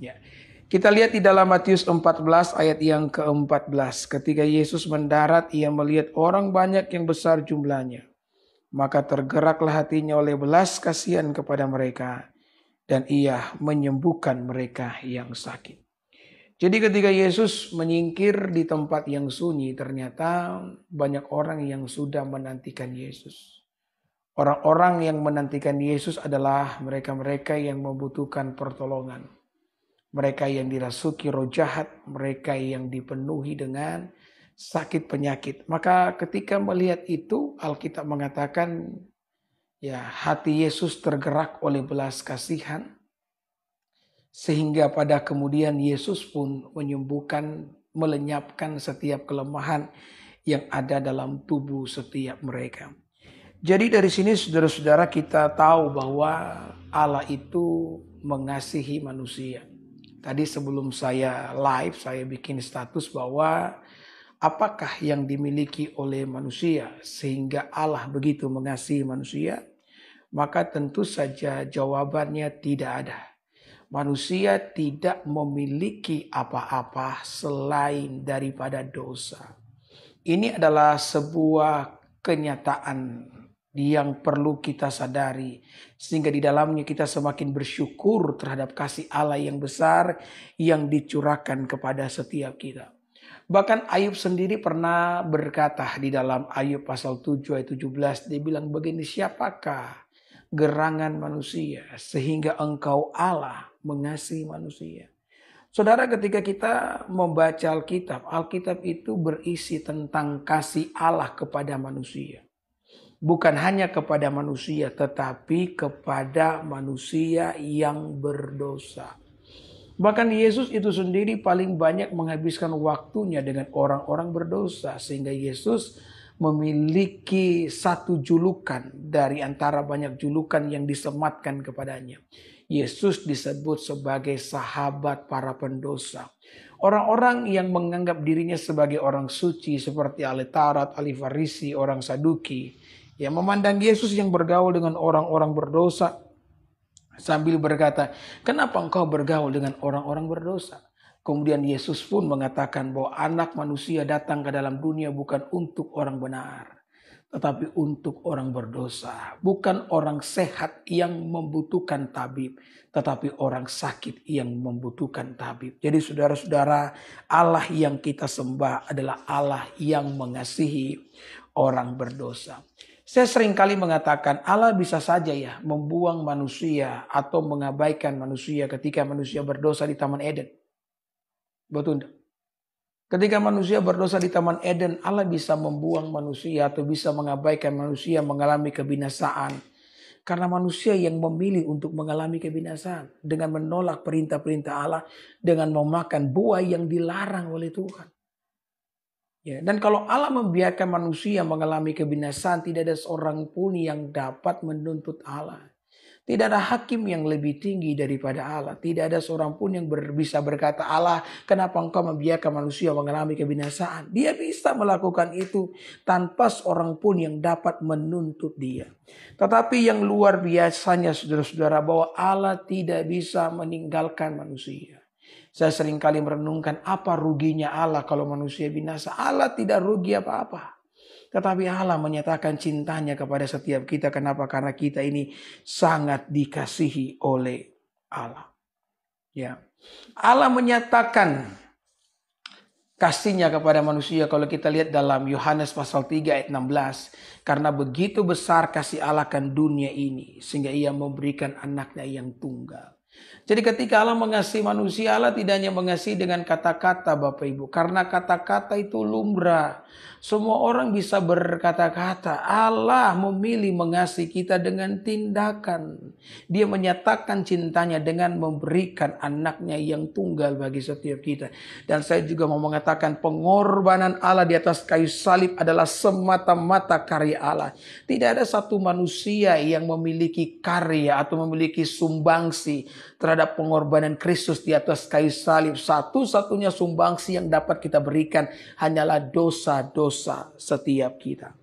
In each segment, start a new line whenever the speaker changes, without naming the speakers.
Ya. Kita lihat di dalam Matius 14 ayat yang ke-14. Ketika Yesus mendarat, ia melihat orang banyak yang besar jumlahnya. Maka tergeraklah hatinya oleh belas kasihan kepada mereka. Dan ia menyembuhkan mereka yang sakit. Jadi ketika Yesus menyingkir di tempat yang sunyi, ternyata banyak orang yang sudah menantikan Yesus. Orang-orang yang menantikan Yesus adalah mereka-mereka yang membutuhkan pertolongan. Mereka yang dirasuki roh jahat, mereka yang dipenuhi dengan sakit penyakit. Maka ketika melihat itu, Alkitab mengatakan, ya, hati Yesus tergerak oleh belas kasihan, sehingga pada kemudian Yesus pun menyembuhkan, melenyapkan setiap kelemahan yang ada dalam tubuh setiap mereka. Jadi dari sini saudara-saudara kita tahu bahwa Allah itu mengasihi manusia. Tadi sebelum saya live, saya bikin status bahwa apakah yang dimiliki oleh manusia sehingga Allah begitu mengasihi manusia? Maka tentu saja jawabannya tidak ada. Manusia tidak memiliki apa-apa selain daripada dosa. Ini adalah sebuah kenyataan yang perlu kita sadari, sehingga di dalamnya kita semakin bersyukur terhadap kasih Allah yang besar yang dicurahkan kepada setiap kita. Bahkan Ayub sendiri pernah berkata di dalam Ayub pasal 7 ayat 17, dia bilang begini, siapakah gerangan manusia sehingga engkau Allah mengasihi manusia. Saudara, ketika kita membaca Alkitab, Alkitab itu berisi tentang kasih Allah kepada manusia. Bukan hanya kepada manusia, tetapi kepada manusia yang berdosa. Bahkan Yesus itu sendiri paling banyak menghabiskan waktunya dengan orang-orang berdosa. Sehingga Yesus memiliki satu julukan dari antara banyak julukan yang disematkan kepadanya. Yesus disebut sebagai sahabat para pendosa. Orang-orang yang menganggap dirinya sebagai orang suci seperti ahli Taurat, ahli Farisi, orang Saduki, yang memandang Yesus yang bergaul dengan orang-orang berdosa sambil berkata, kenapa engkau bergaul dengan orang-orang berdosa? Kemudian Yesus pun mengatakan bahwa anak manusia datang ke dalam dunia bukan untuk orang benar, tetapi untuk orang berdosa. Bukan orang sehat yang membutuhkan tabib, tetapi orang sakit yang membutuhkan tabib. Jadi saudara-saudara, Allah yang kita sembah adalah Allah yang mengasihi orang berdosa. Saya seringkali mengatakan Allah bisa saja ya membuang manusia atau mengabaikan manusia ketika manusia berdosa di Taman Eden. Betul tidak? Ketika manusia berdosa di Taman Eden, Allah bisa membuang manusia atau bisa mengabaikan manusia mengalami kebinasaan. Karena manusia yang memilih untuk mengalami kebinasaan dengan menolak perintah-perintah Allah, dengan memakan buah yang dilarang oleh Tuhan. Ya, dan kalau Allah membiarkan manusia mengalami kebinasaan, tidak ada seorang pun yang dapat menuntut Allah. Tidak ada hakim yang lebih tinggi daripada Allah. Tidak ada seorang pun yang bisa berkata, Allah, kenapa engkau membiarkan manusia mengalami kebinasaan? Dia bisa melakukan itu tanpa seorang pun yang dapat menuntut dia. Tetapi yang luar biasanya saudara-saudara, bahwa Allah tidak bisa meninggalkan manusia. Saya seringkali merenungkan apa ruginya Allah kalau manusia binasa. Allah tidak rugi apa-apa. Tetapi Allah menyatakan cintanya kepada setiap kita. Kenapa? Karena kita ini sangat dikasihi oleh Allah. Ya. Allah menyatakan kasihnya kepada manusia kalau kita lihat dalam Yohanes pasal 3 ayat 16. Karena begitu besar kasih Allah akan dunia ini, sehingga ia memberikan anaknya yang tunggal. Jadi ketika Allah mengasihi manusia, Allah tidak hanya mengasihi dengan kata-kata Bapak Ibu. Karena kata-kata itu lumrah. Semua orang bisa berkata-kata. Allah memilih mengasihi kita dengan tindakan. Dia menyatakan cintanya dengan memberikan anaknya yang tunggal bagi setiap kita. Dan saya juga mau mengatakan pengorbanan Allah di atas kayu salib adalah semata-mata karya Allah. Tidak ada satu manusia yang memiliki karya atau memiliki sumbangsi terhadap pengorbanan Kristus di atas kayu salib. Satu-satunya sumbangsi yang dapat kita berikan hanyalah dosa-dosa setiap kita.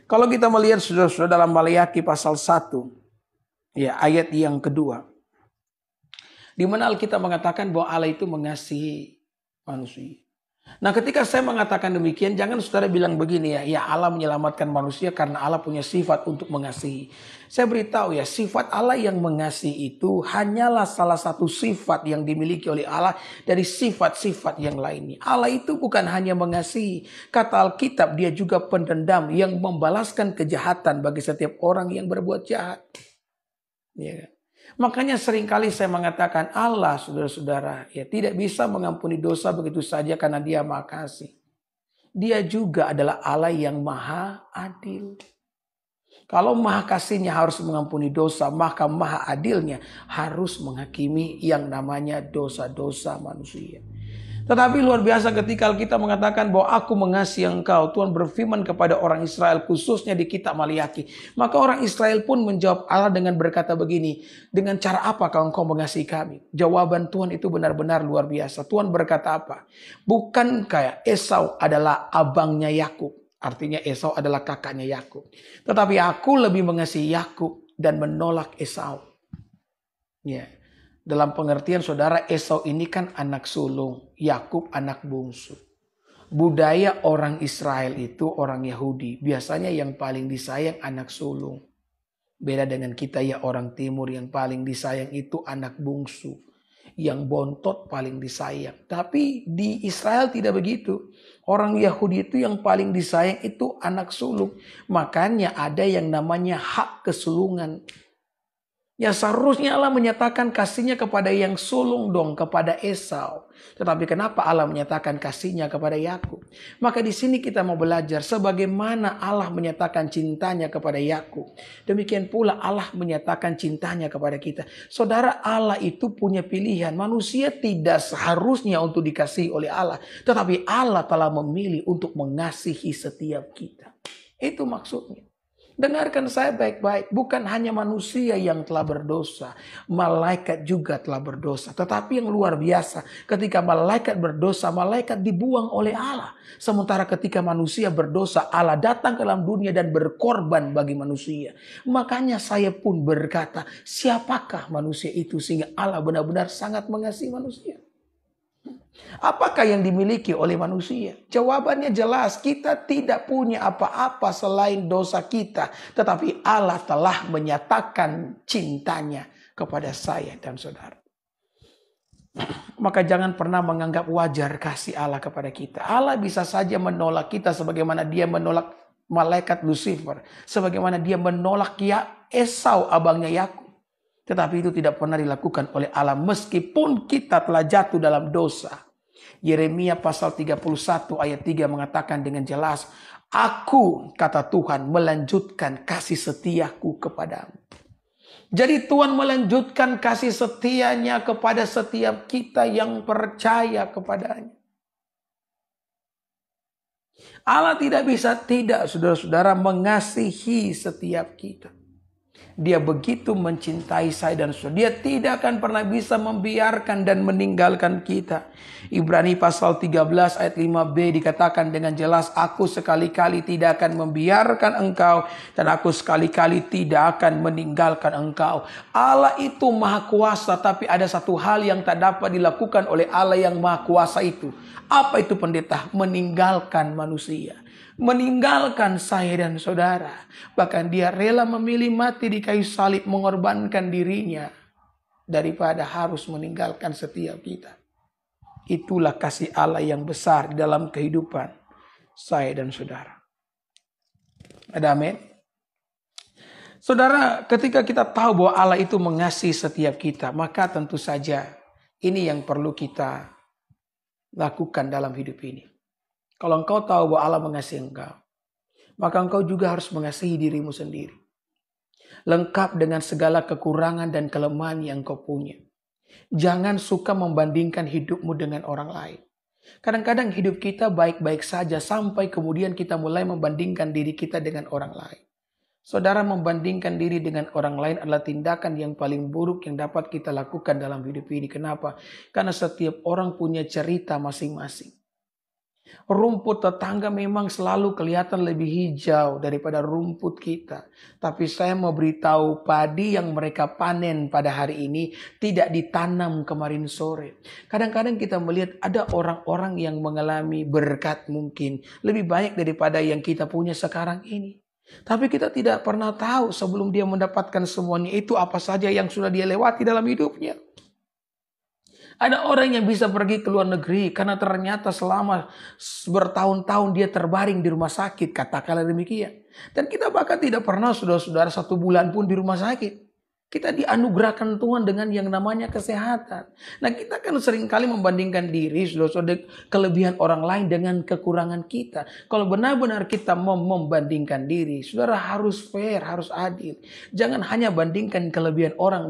Kalau kita melihat saudara-saudara dalam Maliaki pasal 1, ya, ayat yang kedua. Di mana Alkitab mengatakan bahwa Allah itu mengasihi manusia. Nah, ketika saya mengatakan demikian, jangan saudara bilang begini ya Allah menyelamatkan manusia karena Allah punya sifat untuk mengasihi. Saya beritahu ya, sifat Allah yang mengasihi itu hanyalah salah satu sifat yang dimiliki oleh Allah dari sifat-sifat yang lainnya. Allah itu bukan hanya mengasihi. Kata Alkitab, dia juga pendendam yang membalaskan kejahatan bagi setiap orang yang berbuat jahat. Ya. Makanya seringkali saya mengatakan Allah, saudara-saudara, ya tidak bisa mengampuni dosa begitu saja karena Dia Maha Kasih. Dia juga adalah Allah yang Maha Adil. Kalau Maha Kasihnya harus mengampuni dosa, maka Maha Adilnya harus menghakimi yang namanya dosa-dosa manusia. Tetapi luar biasa ketika kita mengatakan bahwa aku mengasihi engkau. Tuhan berfirman kepada orang Israel khususnya di kitab Maliaki. Maka orang Israel pun menjawab Allah dengan berkata begini. Dengan cara apa engkau mengasihi kami? Jawaban Tuhan itu benar-benar luar biasa. Tuhan berkata apa? Bukankah Esau adalah abangnya Yakub? Artinya Esau adalah kakaknya Yakub. Tetapi aku lebih mengasihi Yakub dan menolak Esau. Ya. Dalam pengertian saudara, Esau ini kan anak sulung, Yakub anak bungsu. Budaya orang Israel itu orang Yahudi, biasanya yang paling disayang anak sulung. Beda dengan kita ya orang timur, yang paling disayang itu anak bungsu. Yang bontot paling disayang. Tapi di Israel tidak begitu. Orang Yahudi itu yang paling disayang itu anak sulung. Makanya ada yang namanya hak kesulungan. Ya seharusnya Allah menyatakan kasihnya kepada yang sulung dong, kepada Esau. Tetapi kenapa Allah menyatakan kasihnya kepada Yakub? Maka di sini kita mau belajar sebagaimana Allah menyatakan cintanya kepada Yakub. Demikian pula Allah menyatakan cintanya kepada kita. Saudara, Allah itu punya pilihan. Manusia tidak seharusnya untuk dikasihi oleh Allah. Tetapi Allah telah memilih untuk mengasihi setiap kita. Itu maksudnya. Dengarkan saya baik-baik, bukan hanya manusia yang telah berdosa, malaikat juga telah berdosa. Tetapi yang luar biasa, ketika malaikat berdosa, malaikat dibuang oleh Allah. Sementara ketika manusia berdosa, Allah datang ke dalam dunia dan berkorban bagi manusia. Makanya saya pun berkata, siapakah manusia itu sehingga Allah benar-benar sangat mengasihi manusia? Apakah yang dimiliki oleh manusia? Jawabannya jelas, kita tidak punya apa-apa selain dosa kita. Tetapi Allah telah menyatakan cintanya kepada saya dan saudara. Maka jangan pernah menganggap wajar kasih Allah kepada kita. Allah bisa saja menolak kita sebagaimana dia menolak malaikat Lucifer. Sebagaimana dia menolak Esau abangnya Yakub. Tetapi itu tidak pernah dilakukan oleh Allah meskipun kita telah jatuh dalam dosa. Yeremia pasal 31 ayat 3 mengatakan dengan jelas, aku, kata Tuhan, melanjutkan kasih setiaku kepadamu. Jadi Tuhan melanjutkan kasih setianya kepada setiap kita yang percaya kepadanya. Allah tidak bisa tidak, saudara-saudara, mengasihi setiap kita. Dia begitu mencintai saya dan saudara. Dia tidak akan pernah bisa membiarkan dan meninggalkan kita. Ibrani pasal 13 ayat 5b dikatakan dengan jelas, aku sekali-kali tidak akan membiarkan engkau dan aku sekali-kali tidak akan meninggalkan engkau. Allah itu maha kuasa, tapi ada satu hal yang tak dapat dilakukan oleh Allah yang maha kuasa itu. Apa itu pendeta? Meninggalkan manusia. Meninggalkan saya dan saudara. Bahkan dia rela memilih mati di kayu salib, mengorbankan dirinya daripada harus meninggalkan setiap kita. Itulah kasih Allah yang besar dalam kehidupan saya dan saudara. Ada amin? Saudara, ketika kita tahu bahwa Allah itu mengasihi setiap kita, maka tentu saja ini yang perlu kita lakukan dalam hidup ini. Kalau engkau tahu bahwa Allah mengasihi engkau, maka engkau juga harus mengasihi dirimu sendiri. Lengkap dengan segala kekurangan dan kelemahan yang engkau punya. Jangan suka membandingkan hidupmu dengan orang lain. Kadang-kadang hidup kita baik-baik saja sampai kemudian kita mulai membandingkan diri kita dengan orang lain. Saudara, membandingkan diri dengan orang lain adalah tindakan yang paling buruk yang dapat kita lakukan dalam hidup ini. Kenapa? Karena setiap orang punya cerita masing-masing. Rumput tetangga memang selalu kelihatan lebih hijau daripada rumput kita. Tapi saya mau beritahu, padi yang mereka panen pada hari ini tidak ditanam kemarin sore. Kadang-kadang kita melihat ada orang-orang yang mengalami berkat mungkin lebih banyak daripada yang kita punya sekarang ini. Tapi kita tidak pernah tahu sebelum dia mendapatkan semuanya itu apa saja yang sudah dia lewati dalam hidupnya. Ada orang yang bisa pergi ke luar negeri karena ternyata selama bertahun-tahun dia terbaring di rumah sakit, katakanlah demikian. Dan kita bahkan tidak pernah saudara-saudara 1 bulan pun di rumah sakit. Kita dianugerahkan Tuhan dengan yang namanya kesehatan. Nah, kita kan seringkali membandingkan diri, saudara-saudara, kelebihan orang lain dengan kekurangan kita. Kalau benar-benar kita mau membandingkan diri, saudara harus fair, harus adil. Jangan hanya bandingkan kelebihan orang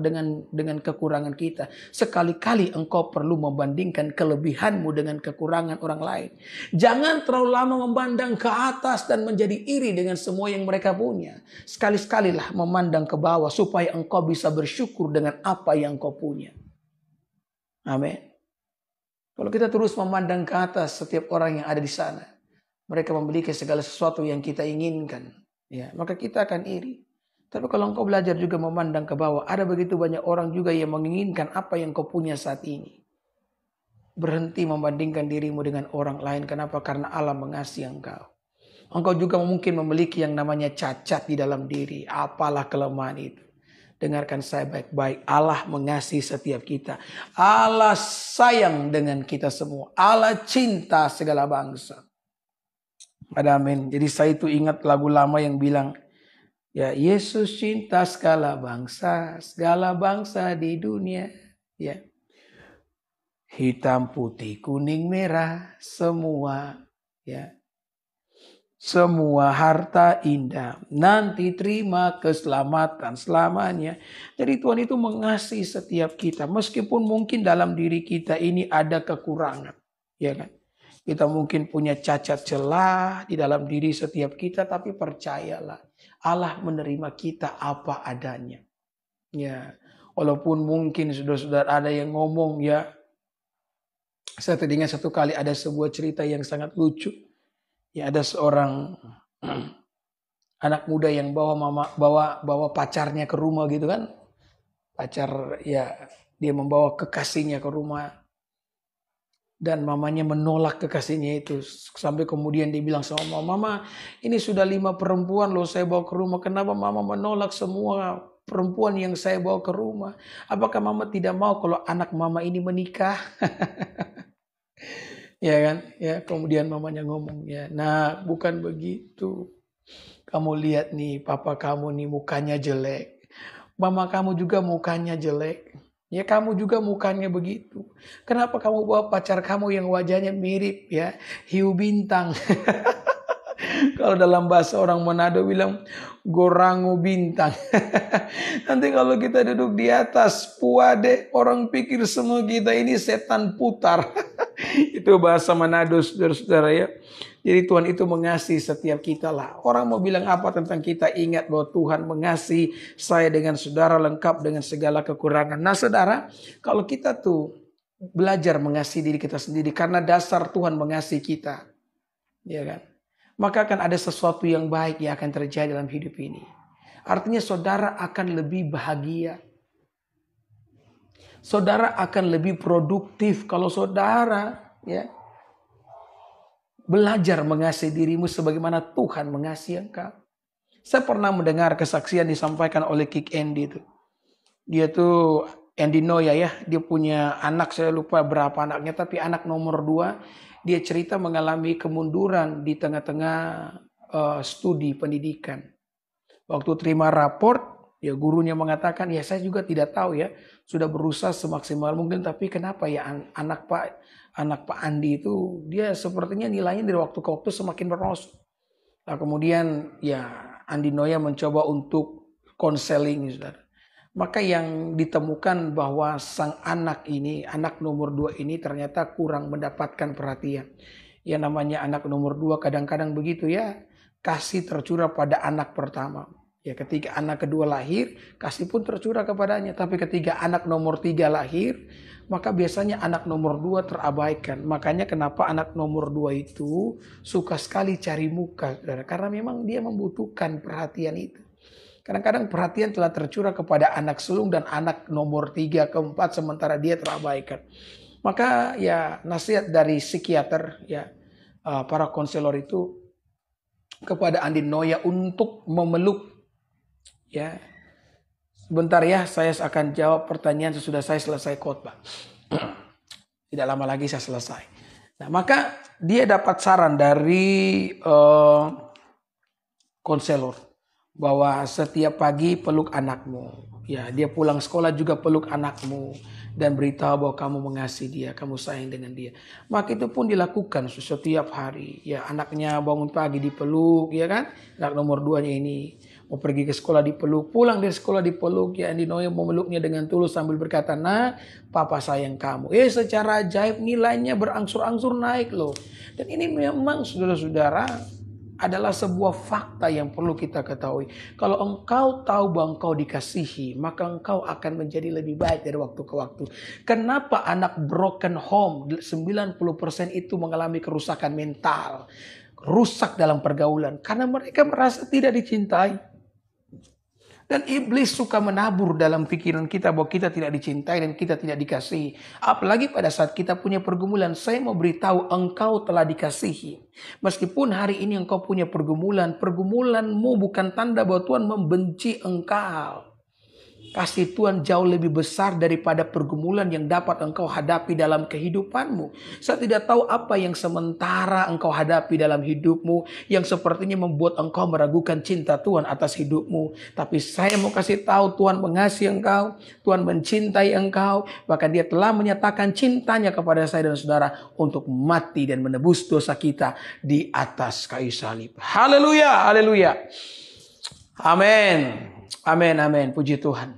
dengan kekurangan kita. Sekali-kali engkau perlu membandingkan kelebihanmu dengan kekurangan orang lain. Jangan terlalu lama memandang ke atas dan menjadi iri dengan semua yang mereka punya. Sekali-sekalilah memandang ke bawah supaya engkau bisa bersyukur dengan apa yang kau punya. Amin. Kalau kita terus memandang ke atas setiap orang yang ada di sana, mereka memiliki segala sesuatu yang kita inginkan, ya, maka kita akan iri. Tapi kalau engkau belajar juga memandang ke bawah, ada begitu banyak orang juga yang menginginkan apa yang kau punya saat ini. Berhenti membandingkan dirimu dengan orang lain. Kenapa? Karena Allah mengasihi engkau. Engkau juga mungkin memiliki yang namanya cacat di dalam diri. Apalah kelemahan itu? Dengarkan saya baik-baik. Allah mengasihi setiap kita. Allah sayang dengan kita semua. Allah cinta segala bangsa. Amin. Jadi saya itu ingat lagu lama yang bilang, ya, Yesus cinta segala bangsa di dunia. Ya, hitam, putih, kuning, merah, semua. Ya. Semua harta indah, nanti terima keselamatan selamanya. Jadi Tuhan itu mengasihi setiap kita. Meskipun mungkin dalam diri kita ini ada kekurangan. Ya kan? Kita mungkin punya cacat celah di dalam diri setiap kita. Tapi percayalah, Allah menerima kita apa adanya. Ya, walaupun mungkin saudara-saudara ada yang ngomong, ya. Saya teringat satu kali ada sebuah cerita yang sangat lucu. Ya, ada seorang anak muda yang bawa pacarnya ke rumah gitu kan. Pacar, ya, dia membawa kekasihnya ke rumah. Dan mamanya menolak kekasihnya itu. Sampai kemudian dia bilang sama mama, ini sudah 5 perempuan loh saya bawa ke rumah. Kenapa mama menolak semua perempuan yang saya bawa ke rumah? Apakah mama tidak mau kalau anak mama ini menikah? Ya kan? Ya, kemudian mamanya ngomong, ya, nah bukan begitu. Kamu lihat nih, papa kamu nih mukanya jelek. Mama kamu juga mukanya jelek. Ya, kamu juga mukanya begitu. Kenapa kamu bawa pacar kamu yang wajahnya mirip, ya, hiu bintang? Kalau dalam bahasa orang Manado bilang gorango bintang. Nanti kalau kita duduk di atas puade, orang pikir semua kita ini setan putar. Itu bahasa Manado, saudara-saudara, ya. Jadi Tuhan itu mengasihi setiap kita lah. Orang mau bilang apa tentang kita, ingat bahwa Tuhan mengasihi saya dengan saudara lengkap dengan segala kekurangan. Nah saudara, kalau kita tuh belajar mengasihi diri kita sendiri karena dasar Tuhan mengasihi kita, ya kan? Maka akan ada sesuatu yang baik yang akan terjadi dalam hidup ini. Artinya saudara akan lebih bahagia. Saudara akan lebih produktif kalau saudara, ya, belajar mengasihi dirimu sebagaimana Tuhan mengasihi engkau. Saya pernah mendengar kesaksian disampaikan oleh Kik Andy itu. Dia tuh Andy Noya, ya, dia punya anak, saya lupa berapa anaknya, tapi anak nomor 2, dia cerita mengalami kemunduran di tengah-tengah studi pendidikan. Waktu terima raport, ya gurunya mengatakan, ya saya juga tidak tahu, ya, sudah berusaha semaksimal mungkin, tapi kenapa ya anak Pak Andi itu dia sepertinya nilainya dari waktu ke waktu semakin merosot. Nah kemudian ya Andi Noya mencoba untuk konseling, saudara. Maka yang ditemukan bahwa sang anak ini, anak nomor 2 ini ternyata kurang mendapatkan perhatian. Ya namanya anak nomor 2 kadang-kadang begitu, ya, kasih tercurah pada anak pertama. Ya, ketika anak kedua lahir, kasih pun tercurah kepadanya. Tapi ketika anak nomor 3 lahir, maka biasanya anak nomor 2 terabaikan. Makanya kenapa anak nomor 2 itu suka sekali cari muka. Karena memang dia membutuhkan perhatian itu. Kadang-kadang perhatian telah tercurah kepada anak sulung dan anak nomor 3, keempat, sementara dia terabaikan. Maka ya nasihat dari psikiater, ya para konselor itu kepada Andi Noya untuk memeluk. Ya, sebentar ya, saya akan jawab pertanyaan sesudah saya selesai khotbah. Tidak lama lagi saya selesai. Nah, maka dia dapat saran dari konselor bahwa setiap pagi peluk anakmu. Ya, dia pulang sekolah juga peluk anakmu dan beritahu bahwa kamu mengasihi dia, kamu sayang dengan dia. Maka itu pun dilakukan setiap hari. Ya, anaknya bangun pagi dipeluk, ya kan? Anak nomor 2-nya ini mau pergi ke sekolah dipeluk, pulang dari sekolah dipeluk. Ya, Andi Noya memeluknya dengan tulus sambil berkata, "Nah, papa sayang kamu." Secara ajaib nilainya berangsur-angsur naik loh. Dan ini memang saudara-saudara adalah sebuah fakta yang perlu kita ketahui. Kalau engkau tahu bahwa engkau dikasihi, maka engkau akan menjadi lebih baik dari waktu ke waktu. Kenapa anak broken home 90% itu mengalami kerusakan mental, rusak dalam pergaulan? Karena mereka merasa tidak dicintai. Dan iblis suka menabur dalam pikiran kita bahwa kita tidak dicintai dan kita tidak dikasihi. Apalagi pada saat kita punya pergumulan. Saya mau beritahu engkau telah dikasihi. Meskipun hari ini engkau punya pergumulan. Pergumulanmu bukan tanda bahwa Tuhan membenci engkau. Kasih Tuhan jauh lebih besar daripada pergumulan yang dapat engkau hadapi dalam kehidupanmu. Saya tidak tahu apa yang sementara engkau hadapi dalam hidupmu, yang sepertinya membuat engkau meragukan cinta Tuhan atas hidupmu. Tapi saya mau kasih tahu, Tuhan mengasihi engkau, Tuhan mencintai engkau. Bahkan Dia telah menyatakan cintanya kepada saya dan saudara untuk mati dan menebus dosa kita di atas kayu salib. Haleluya, haleluya. Amin. Amin, amin. Puji Tuhan.